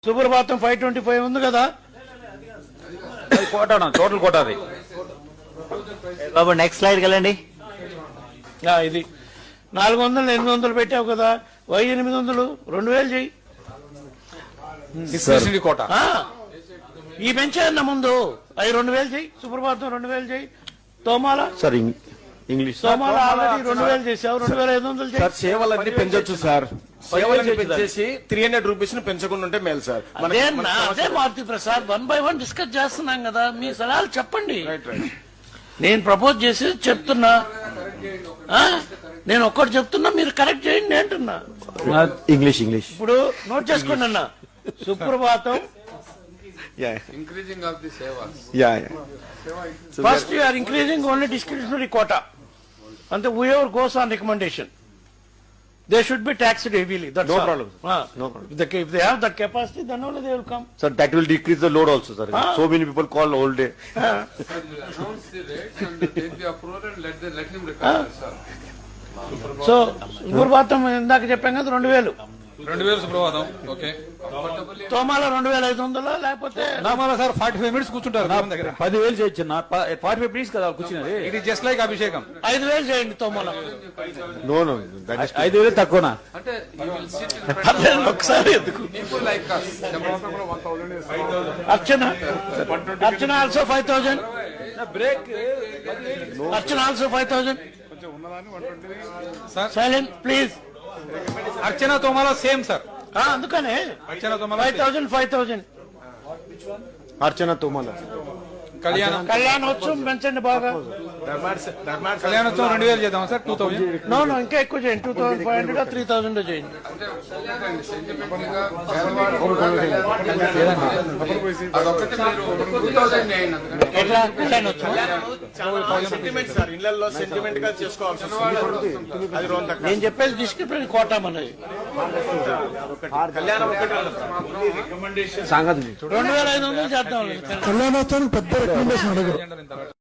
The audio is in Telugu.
సుప్రభాతం 525 ఉంది కదా, కోట టోటల్ కోట అది బాబు నెక్స్ట్ స్లైడ్ వెళ్ళండి. ఇది 400 800 పెట్టావు కదా, 800 2000 చెయ్యి. కోట ఈ పెంచాయన్న ముందు అవి 2000 చెయ్యి. సుప్రభాతం 2000 చెయ్యి. తోమాల సార్ ఇంగ్లీష్ తోమాల ఆల్రెడీ 2000 చేసావు, 2500 చెయ్యి. సార్ సేవలన్నీ పెంచొచ్చు సార్. సేవలన్నీ పెంచేసి 300 రూపీస్ ను పెంచకుండా ఉంటే మేలు సార్. అదే మారుతి ప్రసాద్ 1 by 1 డిస్కస్ చేస్తున్నాం కదా, మీ సలహాలు చెప్పండి. నేను ప్రపోజ్ చేసి చెప్తున్నా, నేను ఒక్కటి చెప్తున్నా, మీరు కరెక్ట్ చేయండి అంటున్నా. ఇంగ్లీష్ ఇప్పుడు నోట్ చేసుకోండి అన్న. Suprabhatam increasing of the sevas. First you are increasing only discretionary quota. అంటే who ever goes on recommendation, they should be taxed heavily. That's No all. problem. No problem. If they have that capacity, then only they will come. Sir, that will decrease the load also, sir. So many people call all day. Announce the rates and take the approval and let him recover, sir. So Suprabhatam ఇందాక చెప్పాం కదా 2000. 2000 సుప్రభాతం. ఓకే తోమాల 2500 లేకపోతే నామాల సార్ 45 మినిట్స్ కూర్చుంటారు 10,000 చేయొచ్చు. 45 minutes కదా కూర్చున్నది. ఇట్ ఈస్ జస్ట్ లైక్ అభిషేకం. 5000 చేయండి తోమాల. No. 5,000 తక్కువనా? అంటే you will sit in front of ఒకసారి ఎందుకు people like us. Archana also 5000. Break Archana also 5000. Sir silent please. Archana Thomala same sir. అందుకనే అర్చన తోమాల 5000. అర్చన తోమాల కళ్యాణోత్సవం పెంచండి బాగా. కళ్యాణోత్సవం 2000 చేద్దాం సార్. 2000 నో ఇంకా ఎక్కువ చేయండి. 2500 3000 చేయండి. అదొకటి మీరు 2000 చేయండి. అందుకని ఎట్లా కళ్యాణోత్సవం సెంటిమెంట్ సార్. ఇళ్లలో సెంటిమెంట్ గా చేసుకోవాల్సి వస్తుంది. అది రోజు తక్కువ. నేను చెప్పేది డిస్క్రిప్షన్ కోటా మనది. కళ్యాణం సంగతి 2500 చేద్దాం. కళ్యాణోత్సవానికి పెద్ద రికమెండేషన్ అడగరు.